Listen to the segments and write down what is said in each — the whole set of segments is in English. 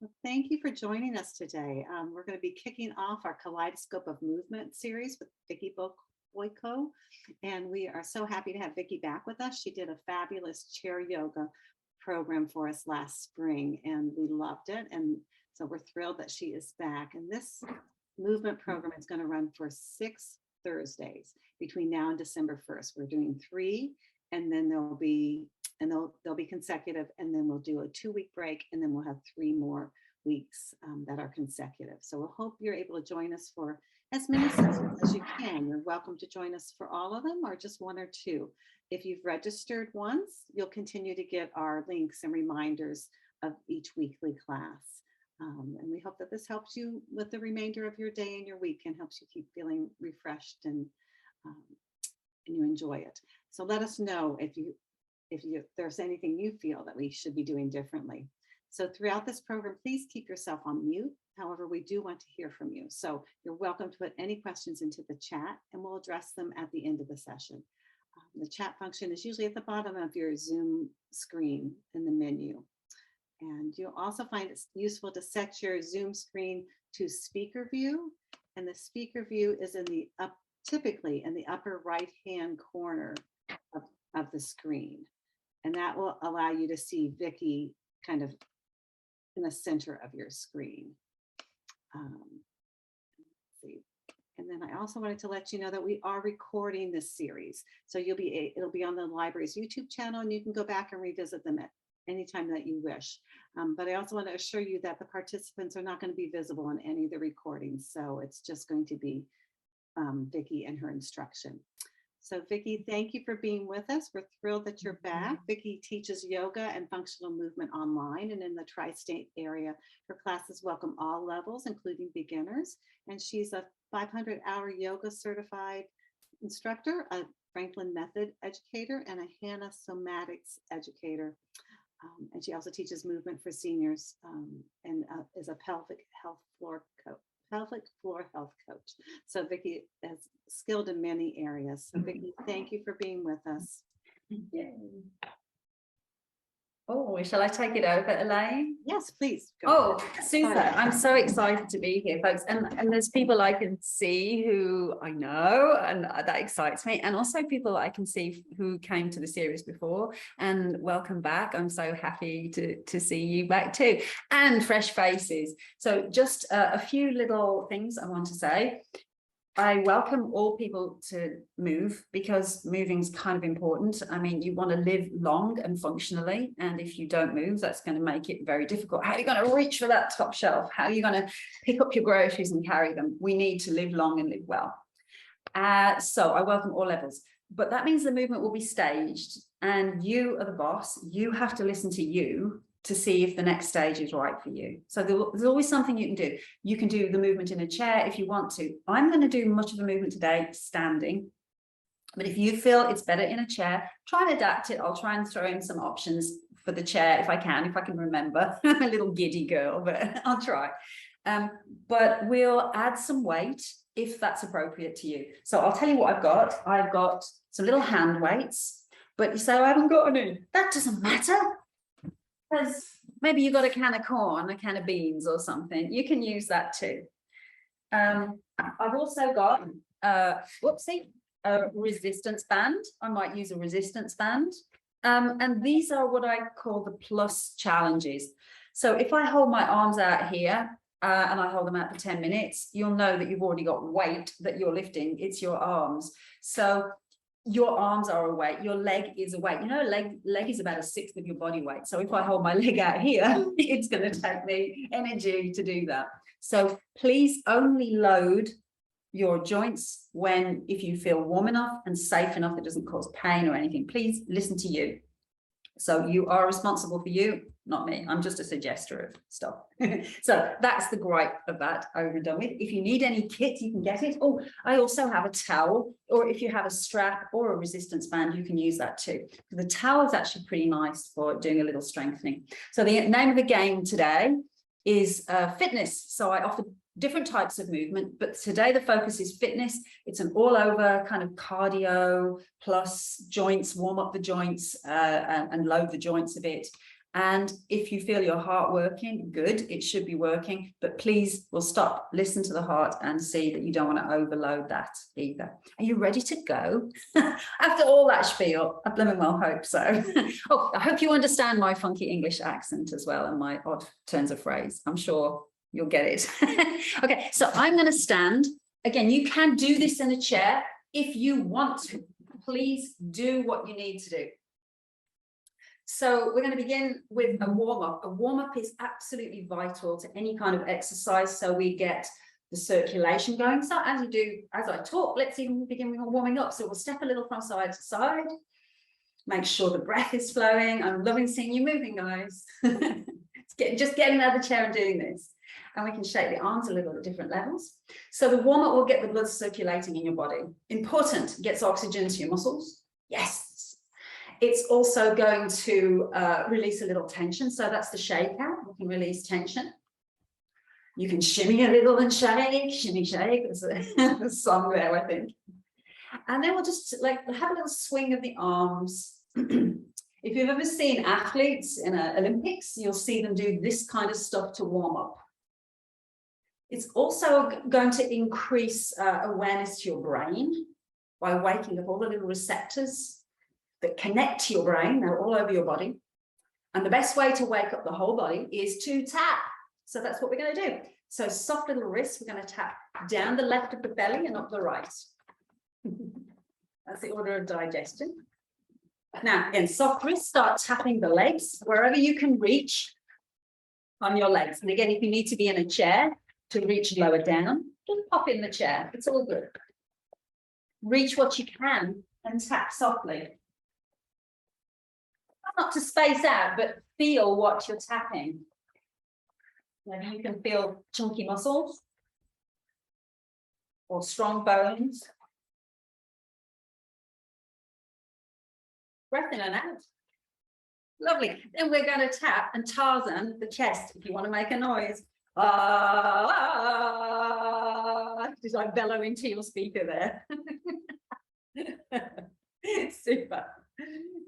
Well, thank you for joining us today. We're going to be kicking off our Kaleidoscope of Movement series with Viki Boyko, and we are so happy to have Viki back with us. She did a fabulous chair yoga program for us last spring, and we loved it. And so we're thrilled that she is back. And this movement program is going to run for 6 Thursdays between now and December 1st. We're doing 3, and then they'll be consecutive, and then we'll do a 2-week break, and then we'll have 3 more weeks that are consecutive. So we'll hope you're able to join us for as many sessions as you can. You're welcome to join us for all of them or just 1 or 2. If you've registered once, you'll continue to get our links and reminders of each weekly class. And we hope that this helps you with the remainder of your day and your week and helps you keep feeling refreshed and you enjoy it. So let us know if there's anything you feel that we should be doing differently. So throughout this program, please keep yourself on mute. However, we do want to hear from you. So you're welcome to put any questions into the chat and we'll address them at the end of the session. The chat function is usually at the bottom of your Zoom screen in the menu. And you'll also find it useful to set your Zoom screen to speaker view. And the speaker view is typically in the upper right-hand corner of the screen. And that will allow you to see Viki kind of in the center of your screen. Let's see. And then I also wanted to let you know that we are recording this series. So it'll be on the library's YouTube channel, and you can go back and revisit them at any time that you wish. But I also want to assure you that the participants are not going to be visible in any of the recordings. So it's just going to be Viki and her instruction. So Viki, thank you for being with us. We're thrilled that you're back. Viki teaches yoga and functional movement online and in the tri-state area. Her classes welcome all levels, including beginners. And she's a 500-hour yoga certified instructor, a Franklin Method educator, and a Hannah Somatics educator. And she also teaches movement for seniors and is a pelvic floor health coach. So Viki is skilled in many areas. So Viki, thank you for being with us. Yay. Oh, shall I take it over, Elaine? Yes, please. Oh, super. I'm so excited to be here, folks. And there's people I can see who I know, and that excites me. And also people I can see who came to the series before. And welcome back. I'm so happy to see you back too. And fresh faces. So just a few little things I want to say. I welcome all people to move because moving is kind of important. I mean, you want to live long and functionally, and if you don't move, that's going to make it very difficult. How are you going to reach for that top shelf? How are you going to pick up your groceries and carry them? We need to live long and live well. So I welcome all levels, but that means the movement will be staged, and you are the boss. You have to listen to you to see if the next stage is right for you. So there's always something you can do. You can do the movement in a chair if you want to. I'm going to do much of the movement today standing, but if you feel it's better in a chair, try and adapt it. I'll try and throw in some options for the chair if I can remember. I'm a little giddy girl, but I'll try. But we'll add some weight if that's appropriate to you. So I'll tell you what I've got. I've got some little hand weights, but you say, I haven't got any. That doesn't matter. Because maybe you've got a can of corn, a can of beans or something. You can use that too. I've also got, a resistance band. I might use a resistance band. And these are what I call the plus challenges. So if I hold my arms out here and I hold them out for 10 minutes, you'll know that you've already got weight that you're lifting. It's your arms. So your arms are a weight, your leg is a weight. You know, leg is about 1/6 of your body weight. So if I hold my leg out here, it's going to take me energy to do that. So please only load your joints if you feel warm enough and safe enough, it doesn't cause pain or anything. Please listen to you. So you are responsible for you, not me. I'm just a suggester of stuff. So that's the gripe of that over and done with. If you need any kit, you can get it. Oh, I also have a towel, or if you have a strap or a resistance band, you can use that too. The towel is actually pretty nice for doing a little strengthening. So the name of the game today is fitness. So I offer different types of movement, but today the focus is fitness. It's an all over kind of cardio plus joints, warm up the joints and load the joints a bit. And if you feel your heart working, good, it should be working, but please, we'll stop, listen to the heart and see that you don't want to overload that either. Are you ready to go? After all that spiel, I blooming well hope so. Oh, I hope you understand my funky English accent as well and my odd turns of phrase. I'm sure you'll get it. Okay, so I'm going to stand. Again, you can do this in a chair if you want to. Please do what you need to do. So we're going to begin with a warm-up. A warm-up is absolutely vital to any kind of exercise, so we get the circulation going. So as you do, as I talk, let's even begin with warming up. So we'll step a little from side to side. Make sure the breath is flowing. I'm loving seeing you moving, guys. Just getting out of the chair and doing this. And we can shake the arms a little at different levels. So the warm-up will get the blood circulating in your body. Important, gets oxygen to your muscles. Yes. It's also going to release a little tension. So that's the shake out. We can release tension. You can shimmy a little and shake, shimmy, shake. There's a song there, I think. And then we'll just like have a little swing of the arms. If you've ever seen athletes in Olympics, you'll see them do this kind of stuff to warm up. It's also going to increase awareness to your brain by waking up all the little receptors that connect to your brain. They're all over your body. And the best way to wake up the whole body is to tap. So that's what we're going to do. So soft little wrists, we're going to tap down the left of the belly and up the right. That's the order of digestion. Now, again, soft wrists, start tapping the legs wherever you can reach on your legs. And again, if you need to be in a chair to reach lower down, just pop in the chair. It's all good. Reach what you can and tap softly. Not to space out, but feel what you're tapping. Maybe you can feel chunky muscles or strong bones. Breath in and out. Lovely. Then we're going to tap and Tarzan the chest if you want to make a noise. Just like bellow into your speaker there. Super.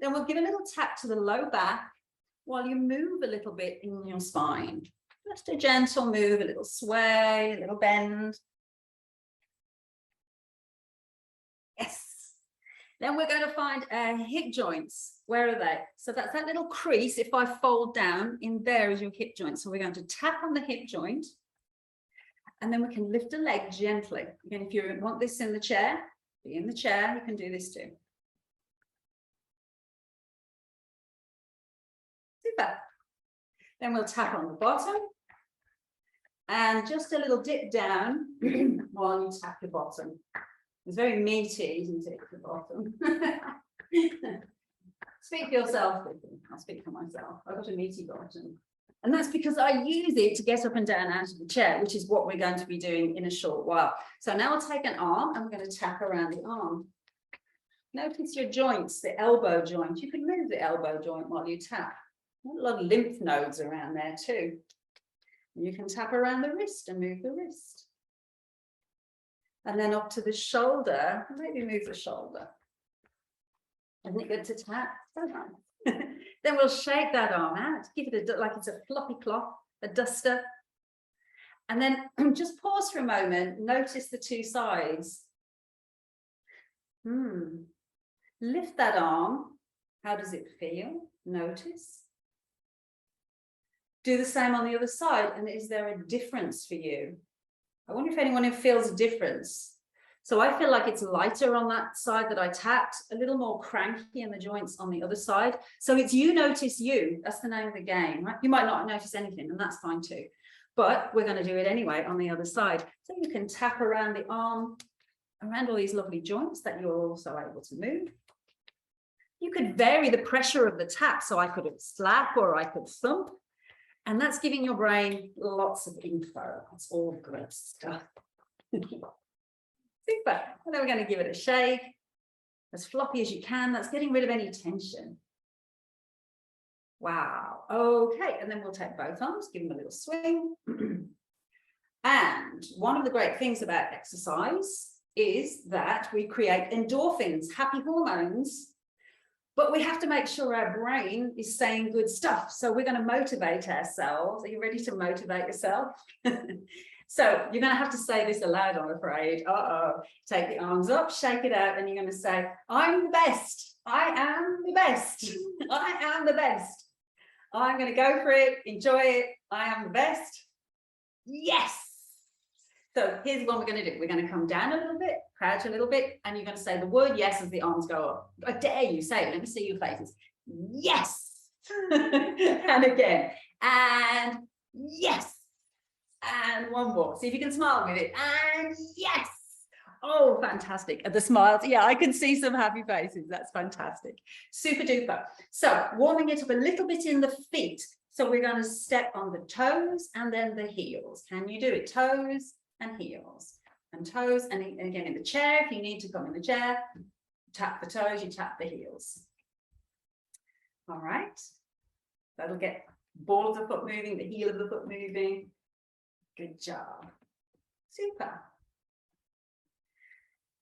Then we'll give a little tap to the low back while you move a little bit in your spine. Just a gentle move, a little sway, a little bend. Yes. Then we're going to find hip joints. Where are they? So that's that little crease. If I fold down, in there is your hip joint. So we're going to tap on the hip joint. And then we can lift a leg gently. Again, if you want this in the chair, be in the chair, you can do this too. Super. Then we'll tap on the bottom and just a little dip down while you tap the bottom. It's very meaty, isn't it, the bottom? Speak for yourself, Viki. I'll speak for myself. I've got a meaty bottom. And that's because I use it to get up and down out of the chair, which is what we're going to be doing in a short while. So now I'll take an arm and we're going to tap around the arm. Notice your joints, the elbow joint. You can move the elbow joint while you tap. A lot of lymph nodes around there too. You can tap around the wrist and move the wrist. And then up to the shoulder, maybe move the shoulder. Isn't it good to tap? Then we'll shake that arm out, give it like it's a floppy cloth, a duster. And then just pause for a moment, notice the two sides. Lift that arm. How does it feel? Notice. Do the same on the other side. And is there a difference for you? I wonder if anyone feels a difference. So I feel like it's lighter on that side that I tapped, a little more cranky in the joints on the other side. So it's you notice you. That's the name of the game, right? You might not notice anything, and that's fine too. But we're going to do it anyway on the other side. So you can tap around the arm, around all these lovely joints that you're also able to move. You could vary the pressure of the tap. So I could slap or I could thump. And that's giving your brain lots of info. It's all good stuff. Super. And then we're going to give it a shake as floppy as you can. That's getting rid of any tension. Wow. Okay. And then we'll take both arms, give them a little swing. And one of the great things about exercise is that we create endorphins, happy hormones, But we have to make sure our brain is saying good stuff. So we're going to motivate ourselves. Are you ready to motivate yourself? So you're going to have to say this aloud, I'm afraid. Take the arms up, shake it out, and you're going to say, I'm the best. I am the best. I am the best. I'm going to go for it. Enjoy it. I am the best. Yes. So here's what we're going to do. We're going to come down a little bit, crouch a little bit, and you're going to say the word yes as the arms go up. I dare you say it. Let me see your faces. Yes. And again. And yes. And one more. See if you can smile with it. And yes. Oh, fantastic. And the smiles. Yeah, I can see some happy faces. That's fantastic. Super duper. So warming it up a little bit in the feet. So we're going to step on the toes and then the heels. Can you do it? Toes and heels and toes. And again, in the chair, if you need to come in the chair, tap the toes, you tap the heels. All right. That'll get ball of the foot moving, the heel of the foot moving. Good job. Super.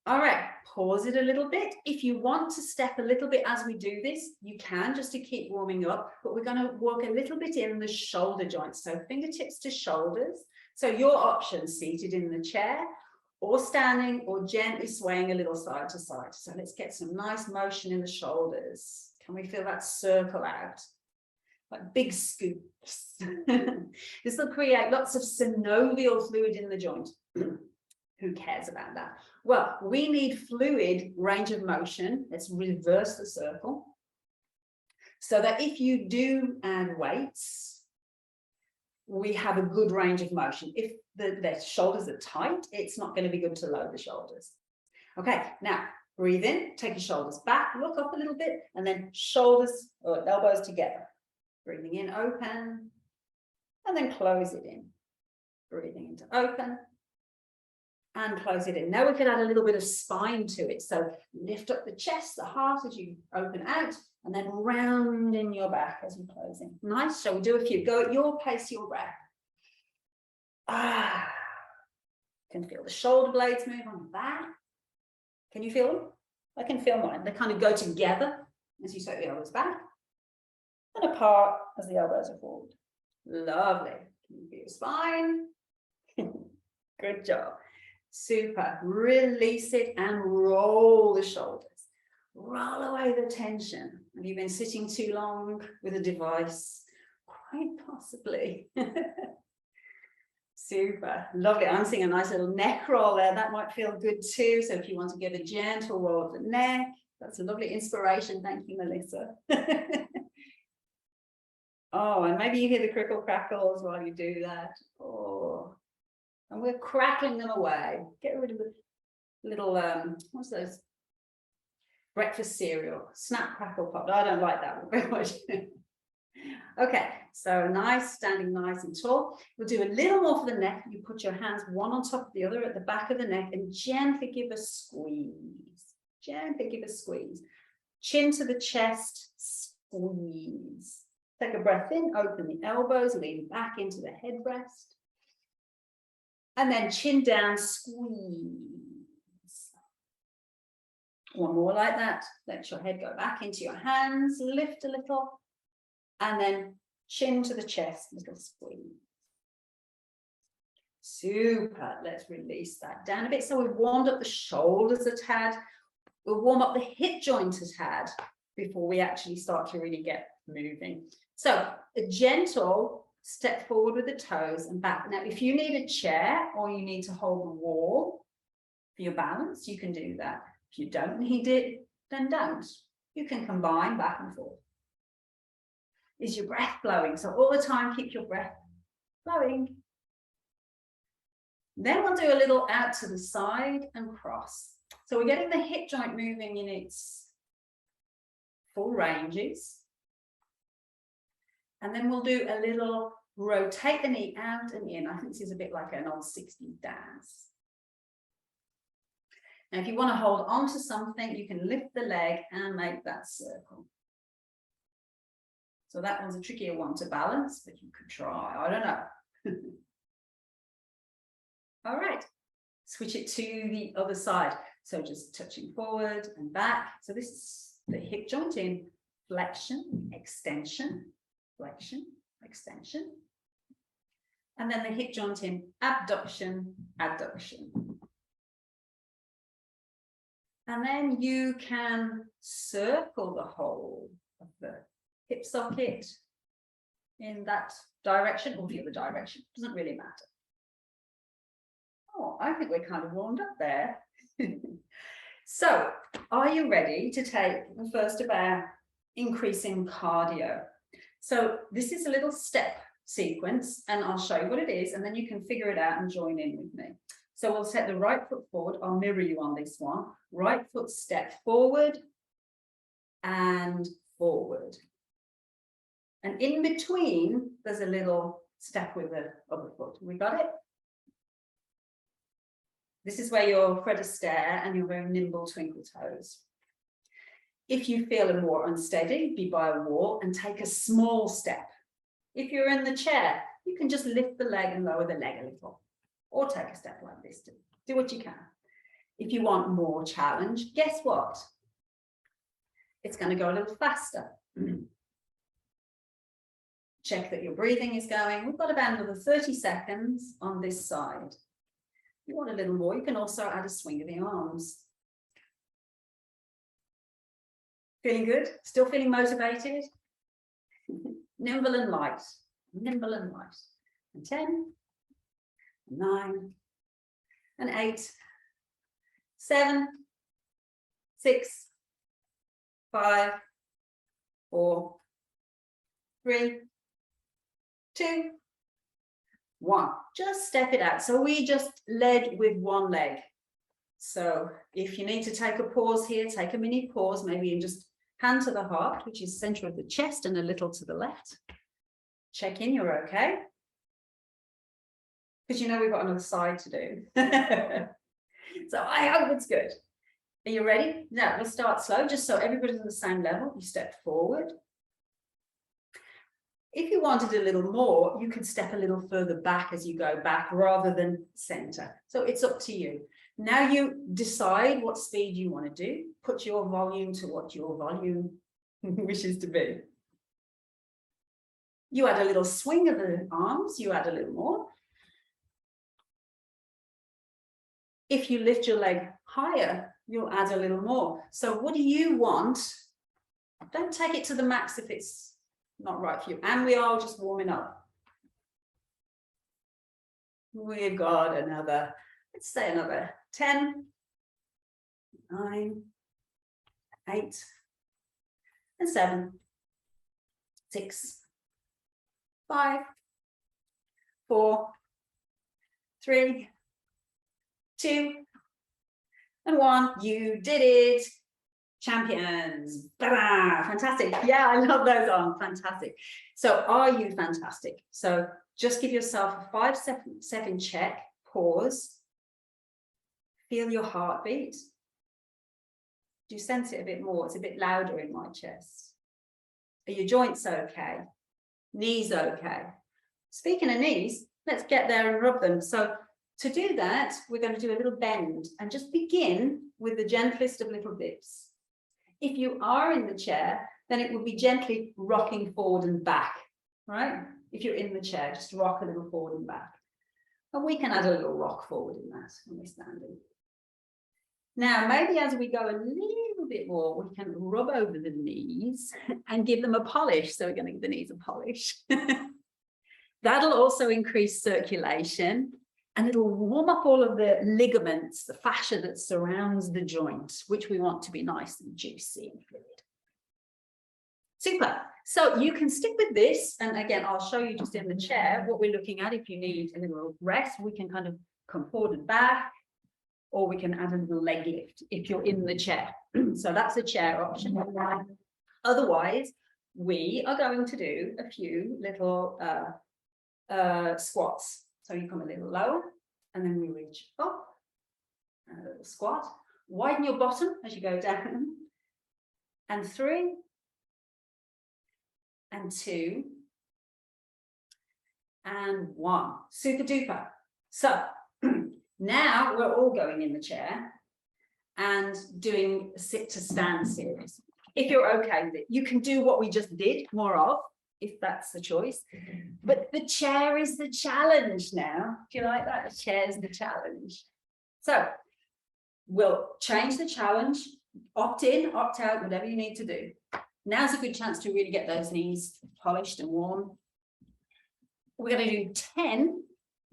All right, pause it a little bit. If you want to step a little bit as we do this, you can, just to keep warming up, but we're going to work a little bit in the shoulder joints. So fingertips to shoulders. So your option, seated in the chair or standing or gently swaying a little side to side. So let's get some nice motion in the shoulders. Can we feel that circle out? Like big scoops. This will create lots of synovial fluid in the joint. Who cares about that? Well, we need fluid range of motion. Let's reverse the circle. So that if you do add weights, we have a good range of motion. If the shoulders are tight, it's not going to be good to load the shoulders. Okay, now breathe in, take your shoulders back, look up a little bit, and then shoulders or elbows together. Breathing in, open, and then close it in. Breathing into open, and close it in. Now we can add a little bit of spine to it. So lift up the chest, the heart as you open out, and then round in your back as you close in. Nice. Shall we do a few? Go at your pace, your breath. You can feel the shoulder blades move on the back. Can you feel them? I can feel mine. They kind of go together as you take the elbows back and apart as the elbows are forward. Lovely. Can you feel your spine? Good job. Super. Release it and roll the shoulders. Roll away the tension. Have you been sitting too long with a device? Quite possibly. Super. Lovely. I'm seeing a nice little neck roll there. That might feel good too. So if you want to give a gentle roll of the neck, that's a lovely inspiration. Thank you, Melissa. Oh, and maybe you hear the crickle crackles while you do that. Oh, and we're crackling them away. Get rid of the little, what's those? Breakfast cereal, snap, crackle, pop. I don't like that one very much. Okay, so nice, standing nice and tall. We'll do a little more for the neck. You put your hands one on top of the other at the back of the neck and gently give a squeeze. Gently give a squeeze. Chin to the chest, squeeze. Take a breath in, open the elbows, lean back into the headrest. And then chin down, squeeze. One more like that. Let your head go back into your hands, lift a little, and then chin to the chest, little squeeze. Super. Let's release that down a bit. So we've warmed up the shoulders a tad. We'll warm up the hip joint a tad before we actually start to really get moving. So a gentle step forward with the toes and back. Now, if you need a chair or you need to hold the wall for your balance, you can do that. If you don't need it, then don't. You can combine back and forth. Is your breath flowing? So all the time, keep your breath flowing. Then we'll do a little out to the side and cross. So we're getting the hip joint moving in its full ranges. And then we'll do a little rotate the knee out and in. I think this is a bit like an old 60s dance. Now, if you want to hold on to something, you can lift the leg and make that circle. So that one's a trickier one to balance, but you could try. I don't know. All right. Switch it to the other side. So just touching forward and back. So this is the hip joint in flexion, extension, flexion, extension. And then the hip joint in abduction, adduction. And then you can circle the whole of the hip socket in that direction or the other direction. Doesn't really matter. Oh, I think we're kind of warmed up there. So, are you ready to take the first of our increasing cardio? So this is a little step sequence, and I'll show you what it is, and then you can figure it out and join in with me. So we'll set the right foot forward. I'll mirror you on this one. Right foot step forward and forward. And in between, there's a little step with the other foot. We got it? This is where you're Fred Astaire and your very nimble twinkle toes. If you feel more unsteady, be by a wall and take a small step. If you're in the chair, you can just lift the leg and lower the leg a little, or take a step like this. Do what you can. If you want more challenge, guess what? It's going to go a little faster. Check that your breathing is going. We've got about another 30 seconds on this side. If you want a little more, you can also add a swing of the arms. Feeling good? Still feeling motivated? Nimble and light. Nimble and light. And 10, 9, and 8, 7, 6, 5, 4, 3, 2, 1. Just step it out. So we just led with one leg. So if you need to take a pause here, take a mini pause, maybe, and just hand to the heart, which is center of the chest, and a little to the left. Check in, you're okay. Because you know we've got another side to do. So I hope it's good. Are you ready? Now we'll start slow, just so everybody's on the same level. You step forward. If you wanted a little more, you could step a little further back as you go back rather than center. So it's up to you. Now you decide what speed you want to do. Put your volume to what your volume wishes to be. You add a little swing of the arms, you add a little more. If you lift your leg higher, you'll add a little more. So what do you want? Don't take it to the max if it's not right for you. And we are just warming up. We've got another, let's say another 10, 9, 8, and 7, 6, 5, 4, 3, 2, and 1. You did it. Champions. Ba-da! Fantastic. Yeah, I love those on. Fantastic. So are you fantastic? So just give yourself a 5-second check, pause, feel your heartbeat. Do you sense it a bit more? It's a bit louder in my chest. Are your joints okay? Knees okay? Speaking of knees, let's get there and rub them. So to do that, we're going to do a little bend and just begin with the gentlest of little dips. If you are in the chair, then it will be gently rocking forward and back, right? If you're in the chair, just rock a little forward and back. And we can add a little rock forward in that when we're standing. Now, maybe as we go a little bit more, we can rub over the knees and give them a polish. So we're going to give the knees a polish. That'll also increase circulation, and it'll warm up all of the ligaments, the fascia that surrounds the joint, which we want to be nice and juicy and fluid. Super. So you can stick with this. And again, I'll show you just in the chair what we're looking at. If you need a little rest, we can kind of come forward and back, or we can add a little leg lift if you're in the chair. So that's a chair option. Otherwise, we are going to do a few little squats. So you come a little lower, and then we reach up, and a little squat. Widen your bottom as you go down. And 3, and 2, and 1. Super duper. So now we're all going in the chair and doing a sit to stand series. if you're okay with it. You can do what we just did, more of, if that's the choice. But the chair is the challenge now. Do you like that? The chair is the challenge. So we'll change the challenge, opt in, opt out, whatever you need to do. Now's a good chance to really get those knees polished and warm. We're going to do 10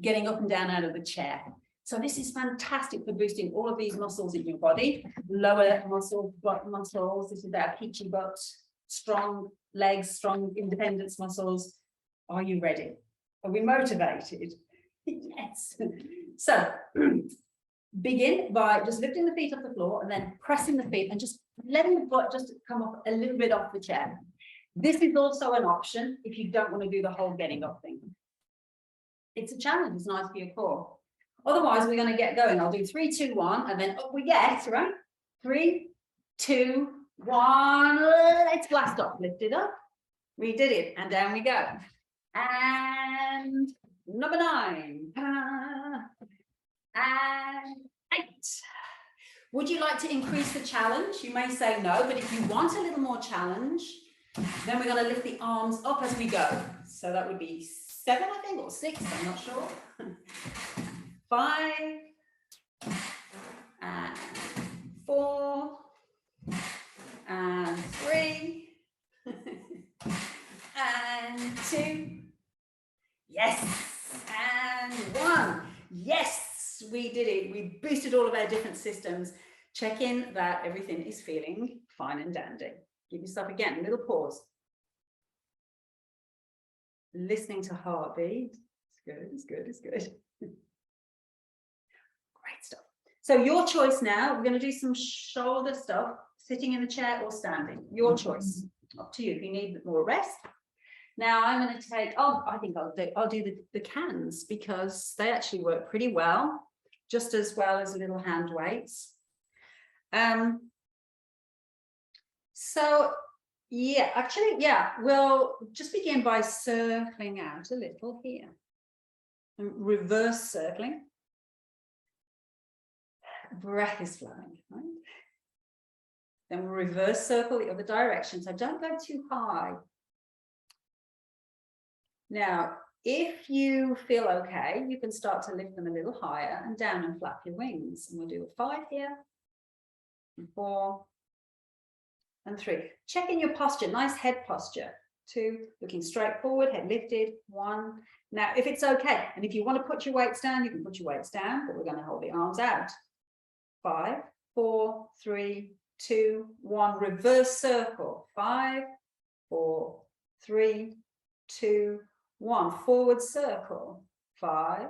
getting up and down out of the chair. So this is fantastic for boosting all of these muscles in your body. Lower muscles, butt muscles, this is our peachy butt, strong legs, strong independence muscles. Are you ready? Are we motivated? Yes. So begin by just lifting the feet off the floor and then pressing the feet and just letting the butt just come up a little bit off the chair. This is also an option if you don't want to do the whole getting up thing. It's a challenge. It's nice for your core. Otherwise, we're going to get going. I'll do 3, 2, 1, and then up we get, right? 3, 2, 1. Let's blast off. Lift it up. We did it. And down we go. And number 9. And 8. Would you like to increase the challenge? You may say no, but if you want a little more challenge, then we're going to lift the arms up as we go. So that would be 7, I think, or 6. I'm not sure. 5 and 4 and 3 and 2. Yes, and 1. Yes, we did it. We boosted all of our different systems. Check in that everything is feeling fine and dandy. Give yourself again a little pause. Listening to heartbeat. It's good, it's good, it's good. Great stuff. So your choice now, we're going to do some shoulder stuff, sitting in the chair or standing. Your choice. Up to you if you need more rest. Now I'm going to take, I think I'll do the cans because they actually work pretty well, just as well as little hand weights. So yeah, actually, yeah, we'll just begin by circling out a little here. And reverse circling. Breath is flowing, right? Then we'll reverse circle the other direction. So don't go too high. Now, if you feel okay, you can start to lift them a little higher and down and flap your wings. And we'll do a 5 here, and 4, and 3. Check in your posture, nice head posture. 2, looking straight forward, head lifted. 1. Now, if it's okay, and if you want to put your weights down, you can put your weights down, but we're going to hold the arms out. 5, 4, 3, 2, 1. Reverse circle. 5, 4, 3, 2, 1. Forward circle. 5,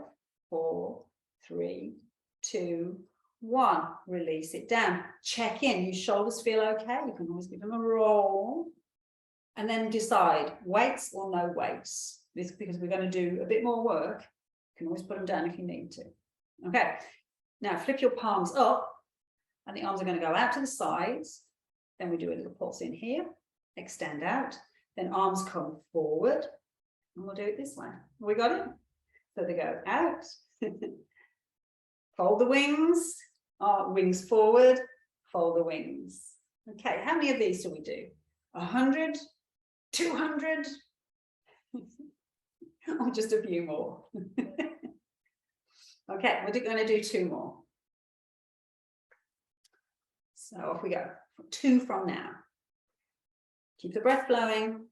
4, 3, 2, 1. Release it down. Check in. Your shoulders feel okay. You can always give them a roll. And then decide weights or no weights. This because we're going to do a bit more work. You can always put them down if you need to. Okay. Now flip your palms up and the arms are going to go out to the sides. Then we do a little pulse in here. Extend out. Then arms come forward. And we'll do it this way. We got it? So they go out. Fold the wings. Wings forward. Fold the wings. Okay, how many of these do we do? 100? 200? Or just a few more? Okay, we're going to do 2 more. So off we go. 2 from now. Keep the breath flowing.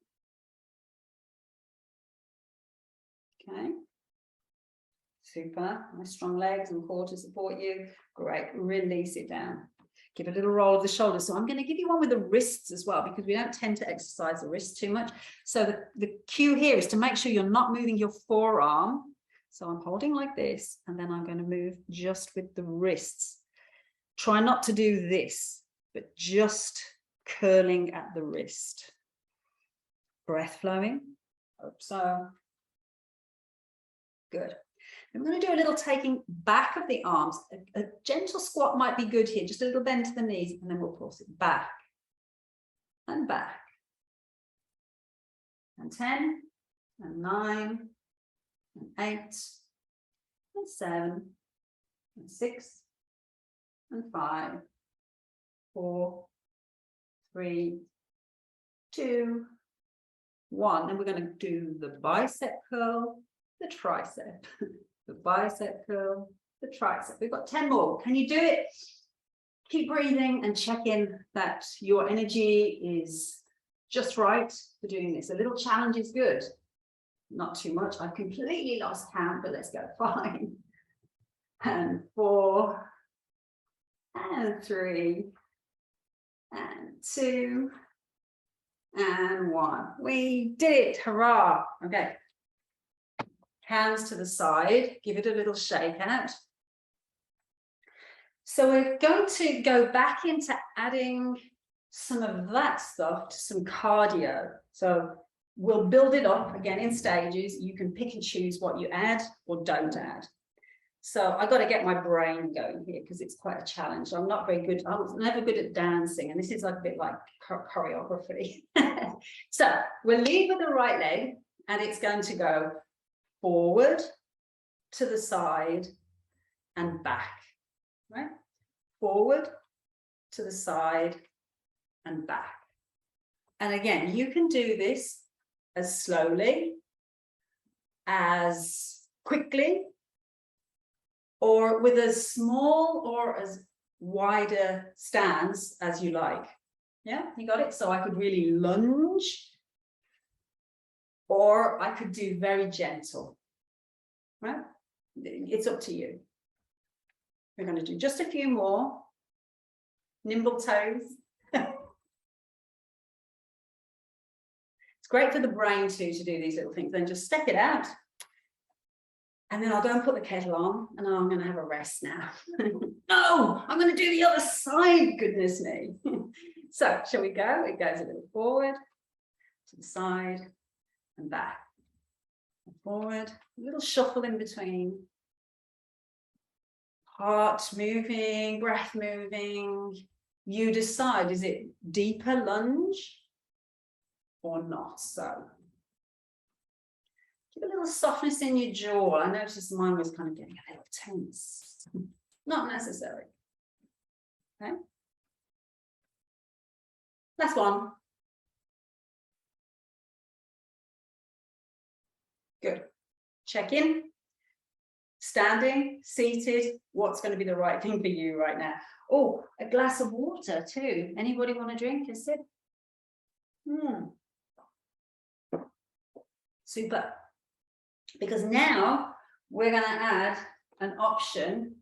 Okay. Super. Nice strong legs and core to support you. Great. Release it down. Give a little roll of the shoulders. So I'm going to give you one with the wrists as well, because we don't tend to exercise the wrists too much. So the cue here is to make sure you're not moving your forearm. So I'm holding like this, and then I'm going to move just with the wrists. Try not to do this, but just curling at the wrist. Breath flowing. Hope so. Good. I'm going to do a little taking back of the arms. A gentle squat might be good here, just a little bend to the knees, and then we'll pulse it back and back. And 10, and 9, and 8, and 7, and 6, and 5, 4, 3, 2, 1. And we're going to do the bicep curl, the tricep, the bicep curl, the tricep. We've got 10 more. Can you do it? Keep breathing and check in that your energy is just right for doing this. A little challenge is good. Not too much. I've completely lost count, but let's go. 5 and 4 and 3 and 2 and 1. We did it. Hurrah. Okay. Hands to the side. Give it a little shake out. So we're going to go back into adding some of that stuff to some cardio. So we'll build it up again in stages. You can pick and choose what you add or don't add. So I've got to get my brain going here because it's quite a challenge. I'm not very good. I was never good at dancing, and this is like a bit like choreography. So we'll lead with the right leg, and it's going to go forward, to the side, and back. Right? Forward, to the side, and back. And again, you can do this as slowly, as quickly, or with as small or as wider stance as you like. Yeah, you got it? So I could really lunge, or I could do very gentle, right? It's up to you. We're going to do just a few more. Nimble toes. It's great for the brain too to do these little things. Then just step it out. And then I'll go and put the kettle on, and I'm going to have a rest now. No, I'm going to do the other side, goodness me. So, shall we go? It goes a little forward, to the side, and back. Forward, a little shuffle in between. Heart moving, breath moving. You decide, is it deeper lunge or not so? Keep a little softness in your jaw. I noticed mine was kind of getting a little tense. Not necessary. Okay. Last one. Good. Check in. Standing, seated, what's going to be the right thing for you right now? Oh, a glass of water too. Anybody want to drink a sip? Super. Because now we're going to add an option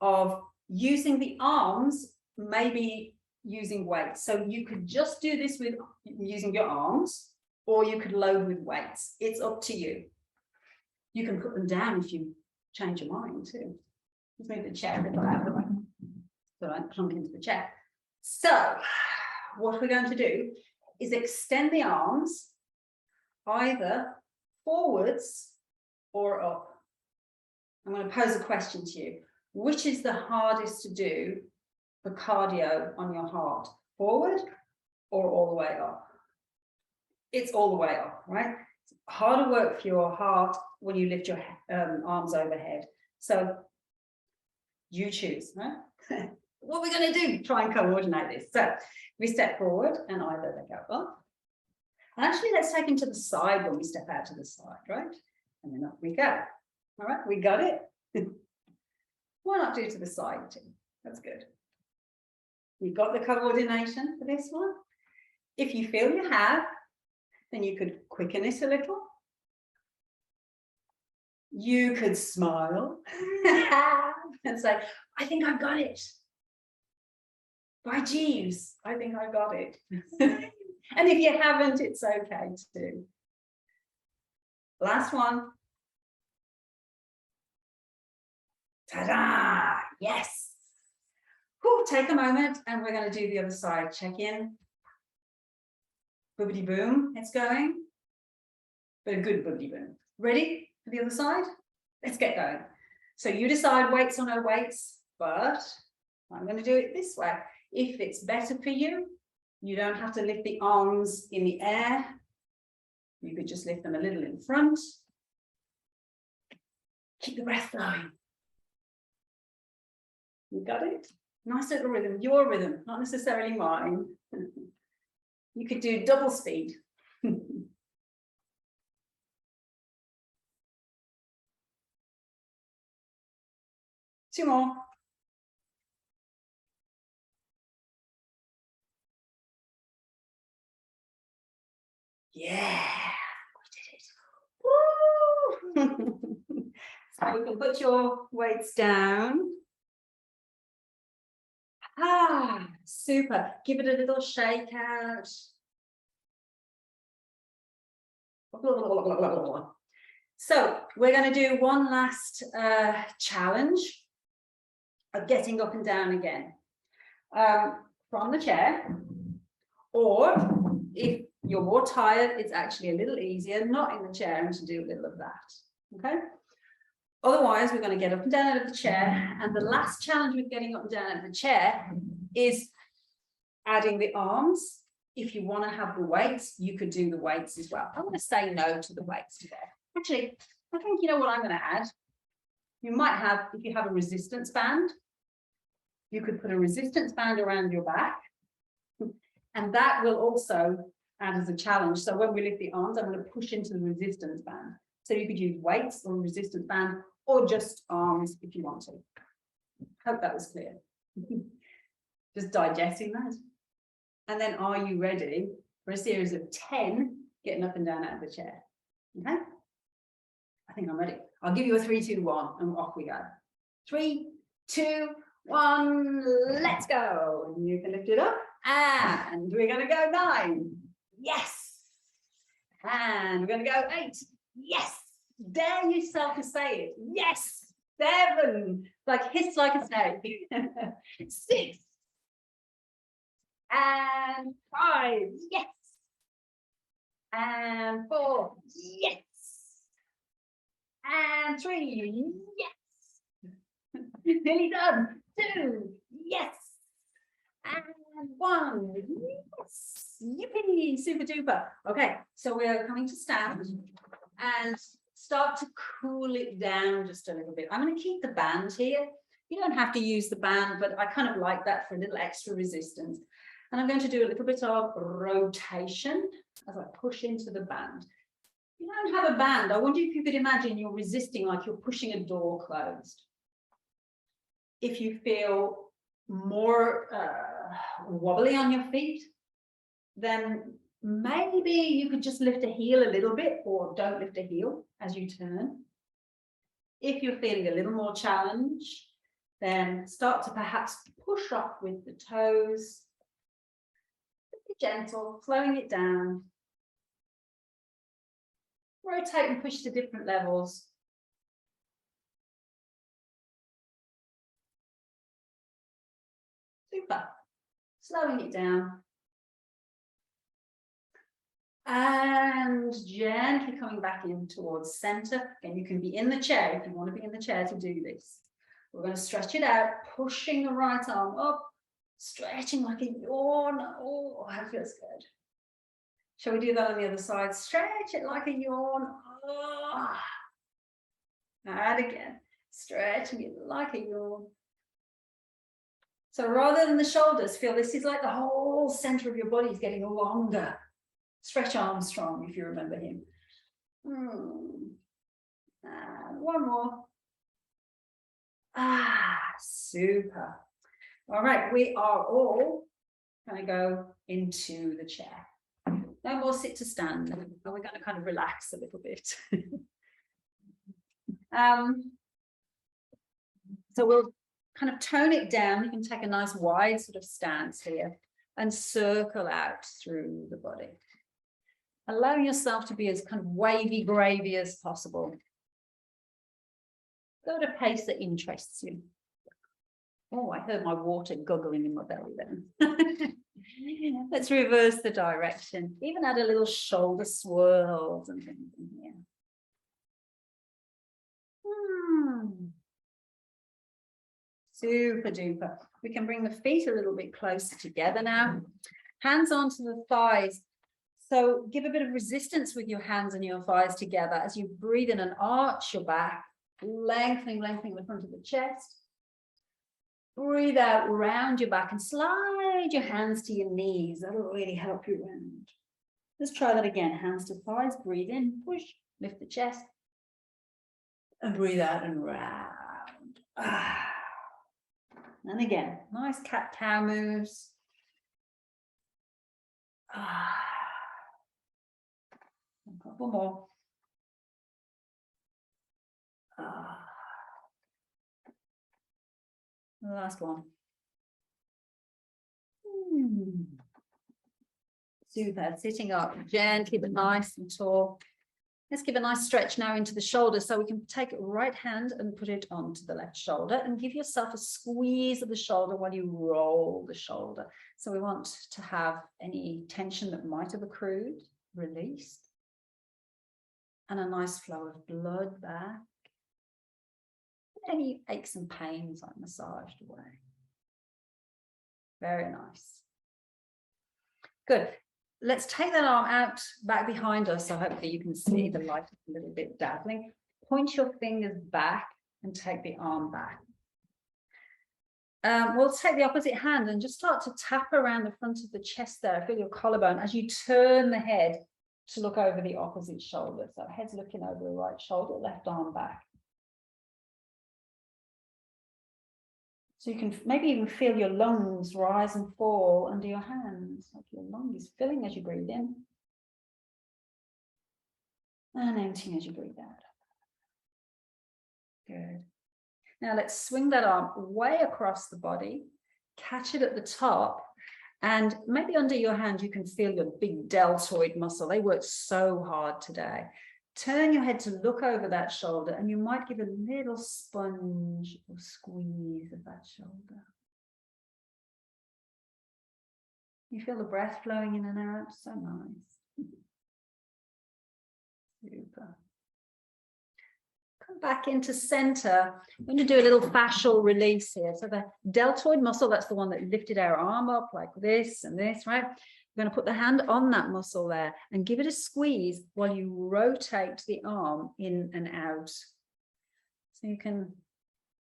of using the arms, maybe using weights. So you could just do this with using your arms, or you could load with weights. It's up to you. You can put them down if you change your mind too. Just move the chair a little out of the way so I don't plunk into the chair. So what we're going to do is extend the arms either forwards or up. I'm going to pose a question to you. Which is the hardest to do for cardio on your heart? Forward or all the way up? It's all the way up, right? It's harder work for your heart when you lift your arms overhead. So you choose, right? What are we going to do? Try and coordinate this. So we step forward and either they go up. And actually, let's take them to the side when we step out to the side, right? And then up we go. All right, we got it. Why not do to the side too? That's good. You've got the coordination for this one. If you feel you have, then you could quicken it a little. You could smile and say, I think I've got it. By Jeeves, I think I got it. And if you haven't, it's okay too. Last one. Ta-da! Yes. Whew, take a moment and we're going to do the other side. Check in. Boobity boom, it's going. But a good boobity boom. Ready for the other side? Let's get going. So you decide weights or no weights, but I'm going to do it this way. If it's better for you, you don't have to lift the arms in the air. You could just lift them a little in front. Keep the breath flowing. You got it? Nice little rhythm, your rhythm, not necessarily mine. You could do double speed. 2 more. Yeah, we did it. Woo! So you can put your weights down. Ah, super. Give it a little shake out. So we're going to do one last challenge of getting up and down again from the chair, or if you're more tired, it's actually a little easier not in the chair and to do a little of that. Okay. Otherwise, we're going to get up and down out of the chair, and the last challenge with getting up and down out of the chair is adding the arms. If you want to have the weights, you could do the weights as well. I'm going to say no to the weights today. Actually, I think you know what I'm going to add. You might have, if you have a resistance band, you could put a resistance band around your back, and that will also add as a challenge. So when we lift the arms, I'm going to push into the resistance band. So you could use weights or resistance band, or just arms if you want to. Hope that was clear. Just digesting that. And then are you ready for a series of 10 getting up and down out of the chair? Okay. I think I'm ready. I'll give you a 3, 2, 1, and off we go. 3, 2, 1, let's go. And you can lift it up. And we're going to go 9. Yes. And we're going to go 8. Yes. Dare yourself to say it. Yes. 7. Like hiss like a snake. 6. And 5. Yes. And 4. Yes. And 3. Yes. Nearly done. 2. Yes. And 1. Yes. Yippee. Super duper. Okay. So we're coming to stand and start to cool it down just a little bit. I'm going to keep the band here. You don't have to use the band, but I kind of like that for a little extra resistance. And I'm going to do a little bit of rotation as I push into the band. If you don't have a band, I wonder if you could imagine you're resisting like you're pushing a door closed. If you feel more wobbly on your feet, then maybe you could just lift a heel a little bit, or don't lift a heel as you turn. If you're feeling a little more challenge, then start to perhaps push up with the toes. Be gentle, slowing it down. Rotate and push to different levels. Super. Slowing it down. And gently coming back in towards center. And you can be in the chair if you want to be in the chair to do this. We're going to stretch it out, pushing the right arm up, stretching like a yawn. Oh, that feels good. Shall we do that on the other side? Stretch it like a yawn. Oh. And again, stretching it like a yawn. So rather than the shoulders, feel this is like the whole center of your body is getting longer. Stretch Armstrong, if you remember him. And one more. Super. All right, we are all going to go into the chair. No more sit to stand. And we're going to kind of relax a little bit. So we'll kind of tone it down. You can take a nice wide sort of stance here and circle out through the body. Allow yourself to be as kind of wavy gravy as possible. Go at a pace that interests you. Oh, I heard my water guggling in my belly then. Let's reverse the direction. Even add a little shoulder swirls and things in here. Super duper. We can bring the feet a little bit closer together now. Hands onto the thighs. So give a bit of resistance with your hands and your thighs together as you breathe in and arch your back, lengthening the front of the chest. Breathe out, round your back and slide your hands to your knees. That'll really help you round. Let's try that again. Hands to thighs, breathe in, push, lift the chest. And breathe out and round. And again, nice cat-cow moves. A couple more. The last one. Super. Sitting up gently but nice and tall. Let's give a nice stretch now into the shoulder, so we can take right hand and put it onto the left shoulder and give yourself a squeeze of the shoulder while you roll the shoulder. So we want to have any tension that might have accrued released, and a nice flow of blood back. Any aches and pains are massaged away. Very nice. Good. Let's take that arm out back behind us. So hopefully you can see the light a little bit dazzling. Point your fingers back and take the arm back. We'll take the opposite hand and just start to tap around the front of the chest there. Feel your collarbone as you turn the head to look over the opposite shoulder. So head's looking over the right shoulder, left arm back. So you can maybe even feel your lungs rise and fall under your hands, like your lung is filling as you breathe in and emptying as you breathe out. Good. Now let's swing that arm way across the body, catch it at the top, and maybe under your hand you can feel your big deltoid muscle. They work so hard today. Turn your head to look over that shoulder, and you might give a little sponge or squeeze of that shoulder. You feel the breath flowing in and out. So nice. Super. Come back into center. I'm going to do a little fascial release here. So the deltoid muscle, that's the one that lifted our arm up like this and this, right? We're going to put the hand on that muscle there and give it a squeeze while you rotate the arm in and out. So you can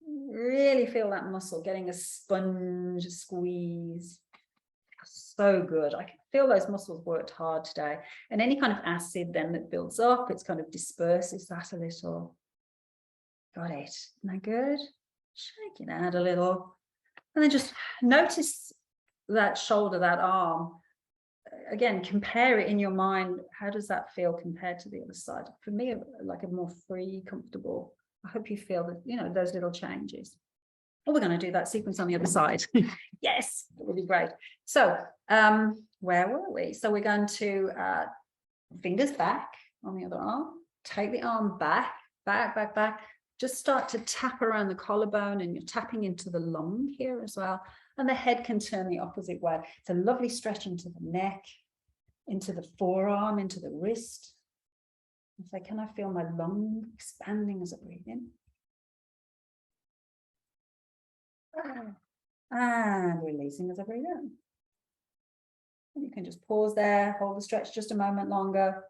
really feel that muscle getting a sponge squeeze. So good. I can feel those muscles worked hard today. And any kind of acid then that builds up, it's kind of disperses that a little. Got it. Isn't that good? Shake it out a little. And then just notice that shoulder, that arm. Again, compare it in your mind. How does that feel compared to the other side? For me, like a more free, comfortable. I hope you feel that, you know, those little changes. Oh, we're going to do that sequence on the other side. Yes, that would be great. So where were we? So we're going to fingers back on the other arm. Take the arm back, back, back, back. Just start to tap around the collarbone, and you're tapping into the lung here as well. And the head can turn the opposite way. It's a lovely stretch into the neck, into the forearm, into the wrist. And say, can I feel my lung expanding as I breathe in? And releasing as I breathe out. And you can just pause there, hold the stretch just a moment longer.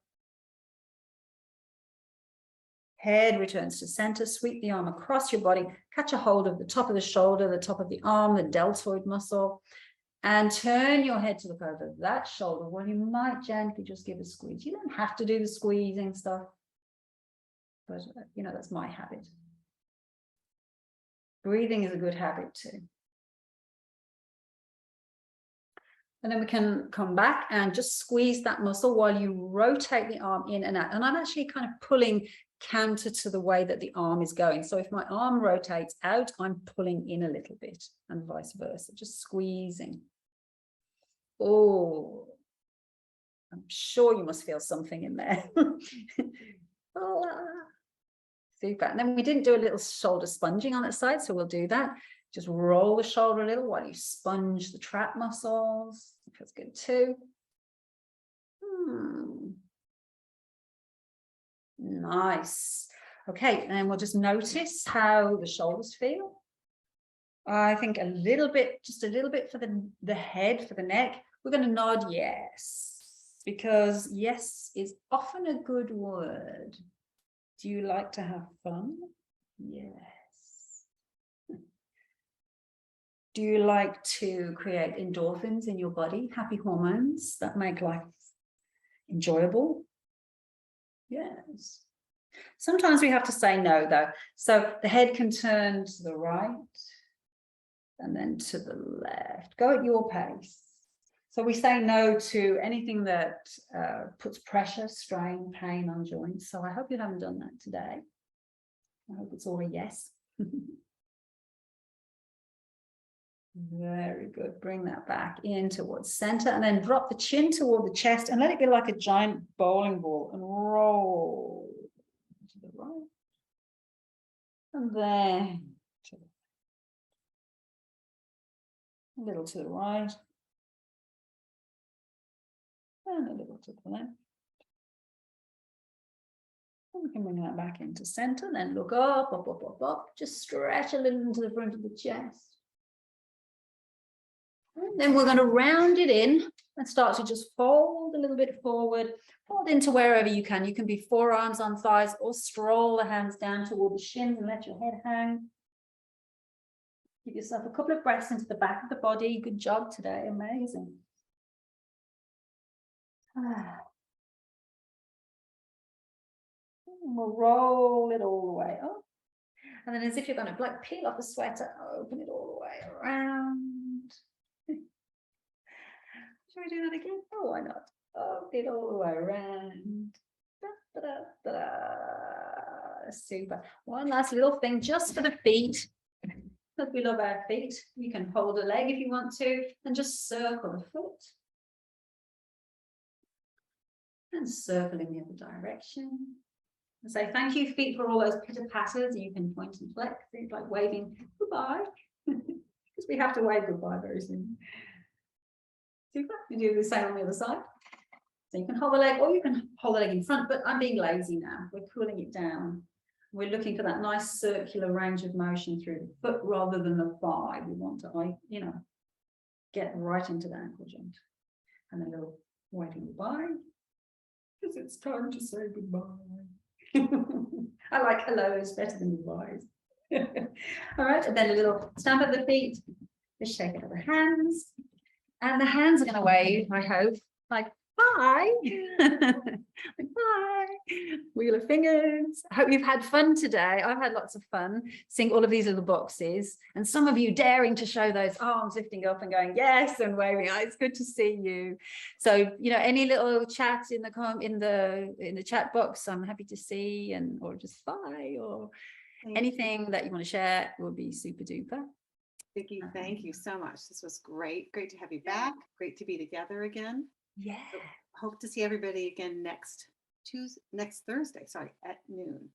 Head returns to center, sweep the arm across your body, catch a hold of the top of the shoulder, the top of the arm, the deltoid muscle, and turn your head to look over that shoulder. Well, you might gently just give a squeeze. You don't have to do the squeezing stuff, but you know, that's my habit. Breathing is a good habit too. And then we can come back and just squeeze that muscle while you rotate the arm in and out. And I'm actually kind of pulling counter to the way that the arm is going. So if my arm rotates out, I'm pulling in a little bit, and vice versa, just squeezing. Oh, I'm sure you must feel something in there. Super. And then we didn't do a little shoulder sponging on that side, so we'll do that. Just roll the shoulder a little while you sponge the trap muscles. Feels good too. Nice. Okay, and we'll just notice how the shoulders feel. I think a little bit, just a little bit for the head, for the neck. We're going to nod yes, because yes is often a good word. Do you like to have fun? Yes. Do you like to create endorphins in your body, happy hormones that make life enjoyable? Yes. Sometimes we have to say no, though. So the head can turn to the right and then to the left. Go at your pace. So we say no to anything that puts pressure, strain, pain on joints. So I hope you haven't done that today. I hope it's all a yes. Very good. Bring that back in towards center and then drop the chin toward the chest and let it be like a giant bowling ball and roll to the right. And then a little to the right. And a little to the left. And we can bring that back into center, then look up, up, up, up, up. Just stretch a little into the front of the chest. And then we're going to round it in and start to just fold a little bit forward, fold into wherever you can. You can be forearms on thighs or stroll the hands down toward the shins and let your head hang. Give yourself a couple of breaths into the back of the body. Good job today. Amazing. And we'll roll it all the way up. And then as if you're going to like peel off a sweater, open it all the way around. Should we do that again? Oh, why not? Open it all the way around. Da, da, da, da. Super. One last little thing just for the feet. Because we love our feet. You can hold a leg if you want to and just circle the foot. And circle in the other direction. And say thank you, feet, for all those pitter patters. You can point and flex. It's like waving goodbye. Because we have to wave goodbye very soon. Super. You do the same on the other side. So you can hold the leg or you can hold the leg in front, but I'm being lazy now. We're cooling it down. We're looking for that nice circular range of motion through the foot rather than the thigh. We want to, get right into the ankle joint. And a little waving goodbye. Because it's time to say goodbye. I like hellos better than goodbyes. All right, and then a little stamp of the feet, a shake of the hands, and the hands are going to wave, I hope, like bye. Bye. Wheel of fingers. I hope you've had fun today. I've had lots of fun seeing all of these little boxes, and some of you daring to show those arms lifting up and going yes and waving. Oh, it's good to see you. So any little chat in the chat box, I'm happy to see, or just bye, or anything that you want to share would be super duper. Viki, thank you so much. This was great. Great to have you back. Great to be together again. Yeah. Hope to see everybody again next Thursday, at noon.